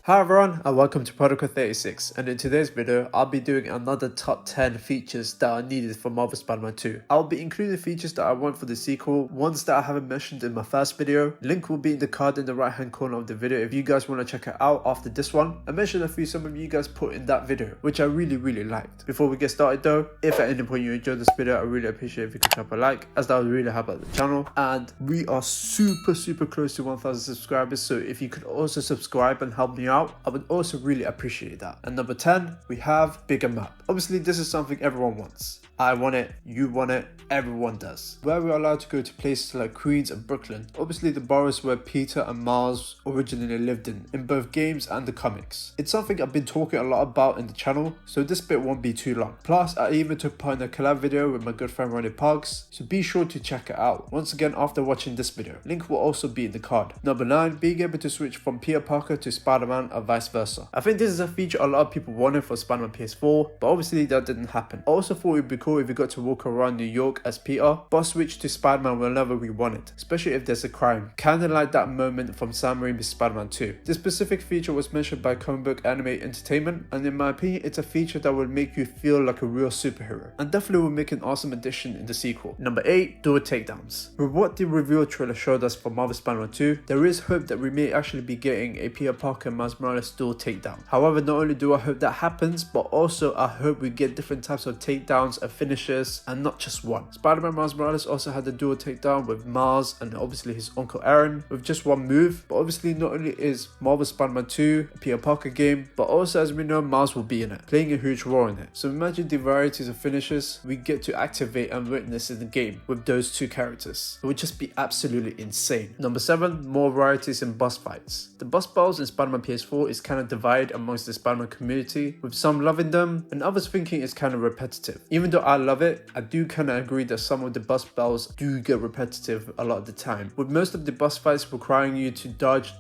Hi everyone and welcome to Protocol 36, and in today's video I'll be doing another top 10 features that are needed for Marvel Spider-Man 2. I'll be including features that I want for the sequel, ones that I haven't mentioned in my first video. Link will be in the card in the right hand corner of the video if you guys want to check it out after this one. I mentioned a few some of you guys put in that video, which I really liked. Before we get started though, if at any point you enjoyed this video, I really appreciate if you could drop a like, as that would really help out the channel. And we are super close to 1,000 subscribers, so if you could also subscribe and help me out, I would also really appreciate that. And number 10, we have bigger map. Obviously this is something everyone wants. I want it, you want it, everyone does. Where we are allowed to go to places like Queens and Brooklyn, obviously the boroughs where Peter and Miles originally lived in both games and the comics. It's something I've been talking a lot about in the channel, so this bit won't be too long. Plus, I even took part in a collab video with my good friend Ronnie Pugs, so be sure to check it out. Once again, after watching this video, link will also be in the card. Number 9, being able to switch from Peter Parker to Spider-Man or vice versa. I think this is a feature a lot of people wanted for Spider-Man PS4, but obviously that didn't happen. I also thought it would be cool if we got to walk around New York as Peter, but switch to Spider-Man whenever we wanted, especially if there's a crime. Kinda like that moment from Sam Raimi's Spider-Man 2. This specific feature was mentioned by Comic Book Anime Entertainment, and in my opinion it's a feature that will make you feel like a real superhero, and definitely will make an awesome addition in the sequel. Number 8, dual takedowns. With what the reveal trailer showed us for Marvel Spider-Man 2, there is hope that we may actually be getting a Peter Parker and Miles Morales dual takedown. However, not only do I hope that happens, but also I hope we get different types of takedowns and finishes, and not just one. Spider-Man Miles Morales also had a dual takedown with Miles and obviously his uncle Aaron with just one move, but obviously not only is Marvel Spider-Man 2 a Peter Parker game, but also as we know Miles will be in it, playing a huge role in it. So imagine the varieties of finishes we get to activate and witness in the game with those two characters. It would just be absolutely insane. Number 7, more varieties in boss fights. The boss battles in Spider-Man PS4 is kind of divided amongst the Spider-Man community, with some loving them and others thinking it's kind of repetitive. Even though I love it, I do kind of agree that some of the boss battles do get repetitive a lot of the time, with most of the boss fights requiring you to dodge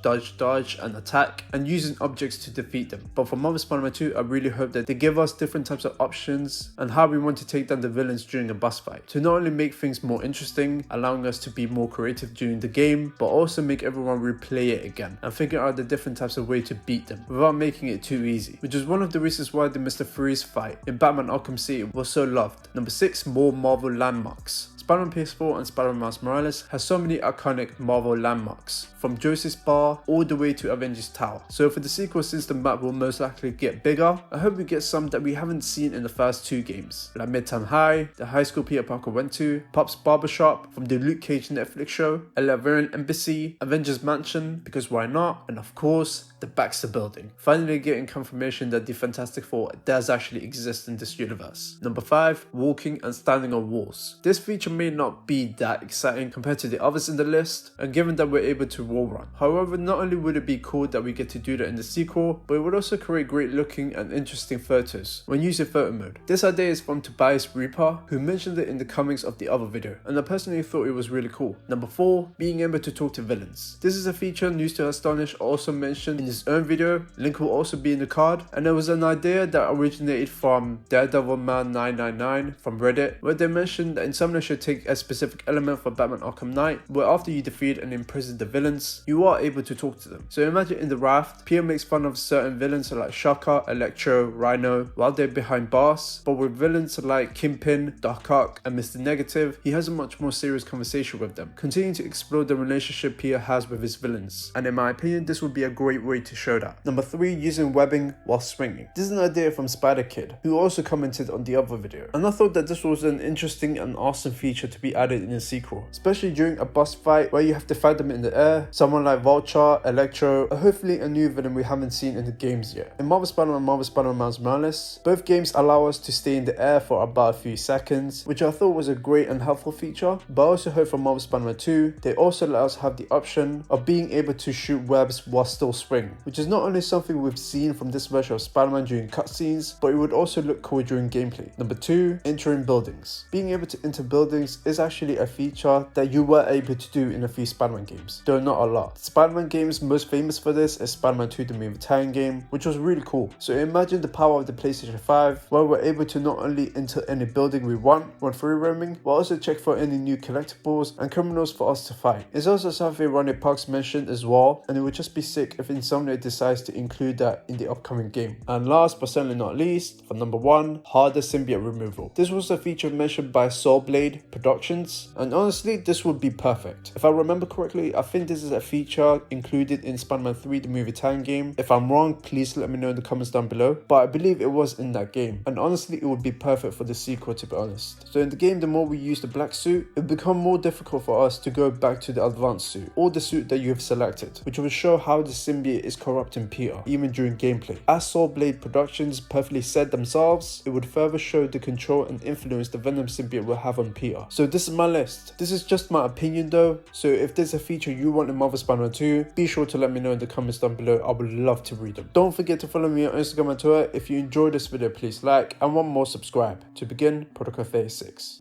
and attack and using objects to defeat them. But for Marvel Spider-Man 2, I really hope that they give us different types of options and how we want to take down the villains during a boss fight, to not only make things more interesting, allowing us to be more creative during the game, but also make everyone replay it again and figure out the different types of way to beat them without making it too easy, which is one of the reasons why the Mr. Freeze fight in Batman Arkham City was so loved. Number 6, more Marvel landmarks. Spider-Man PS4 and Spider-Man Miles Morales has so many iconic Marvel landmarks, from Joseph's Bar all the way to Avengers Tower. So for the sequel, since the map will most likely get bigger, I hope we get some that we haven't seen in the first 2 games, like Midtown High, the high school Peter Parker went to, Pop's Barbershop from the Luke Cage Netflix show, a Laverne Embassy, Avengers Mansion, because why not, and of course, the Baxter Building. Finally getting confirmation that the Fantastic Four does actually exist in this universe. Number 5, walking and standing on walls. This feature may not be that exciting compared to the others in the list, and given that we're able to wall run. However, not only would it be cool that we get to do that in the sequel, but it would also create great looking and interesting photos when using photo mode. This idea is from Tobias Reaper, who mentioned it in the comments of the other video, and I personally thought it was really cool. Number 4, being able to talk to villains. This is a feature News to Astonish also mentioned in his own video, link will also be in the card, and there was an idea that originated from Daredevil Man 999 from Reddit, where they mentioned that Insomnia should take a specific element for Batman Arkham Knight, where after you defeat and imprison the villains, you are able to talk to them. So imagine in the raft, Peter makes fun of certain villains like Shocker, Electro, Rhino, while they're behind bars, but with villains like Kingpin, Doc Ock, and Mr. Negative, he has a much more serious conversation with them, continuing to explore the relationship Peter has with his villains, and in my opinion, this would be a great way to show that. Number 3, using webbing while swinging. This is an idea from Spider Kid, who also commented on the other video, and I thought that this was an interesting and awesome feature to be added in a sequel, especially during a boss fight where you have to fight them in the air, someone like Vulture, Electro, or hopefully a new villain we haven't seen in the games yet. In Marvel Spider-Man and Marvel Spider-Man Miles Morales, both games allow us to stay in the air for about a few seconds, which I thought was a great and helpful feature, but I also hope for Marvel Spider-Man 2, they also let us have the option of being able to shoot webs while still swinging, which is not only something we've seen from this version of Spider-Man during cutscenes, but it would also look cool during gameplay. Number 2, entering buildings. Being able to enter buildings rings is actually a feature that you were able to do in a few Spider-Man games, though not a lot. Spider-Man games most famous for this is Spider-Man 2 The Movie Time game, which was really cool. So imagine the power of the PlayStation 5, where we're able to not only enter any building we want when free roaming, but also check for any new collectibles and criminals for us to fight. It's also something Ronnie Parks mentioned as well, and it would just be sick if Insomniac decides to include that in the upcoming game. And last but certainly not least, for number 1, harder symbiote removal. This was a feature mentioned by Soulblade Productions, and honestly this would be perfect. If I remember correctly, I think this is a feature included in Spider-Man 3 The Movie Time game. If I'm wrong, please let me know in the comments down below, but I believe it was in that game, and honestly it would be perfect for the sequel, to be honest. So in the game, the more we use the black suit, it will become more difficult for us to go back to the advanced suit or the suit that you have selected, which will show how the symbiote is corrupting Peter even during gameplay. As Soulblade Productions perfectly said themselves, it would further show the control and influence the Venom symbiote will have on Peter. So this is my list. This is just my opinion though, so if there's a feature you want in Marvel Spider-Man 2, be sure to let me know in the comments down below. I would love to read them. Don't forget to follow me on Instagram and Twitter. If you enjoyed this video, please like, and one more, subscribe. To begin, Protocol 36.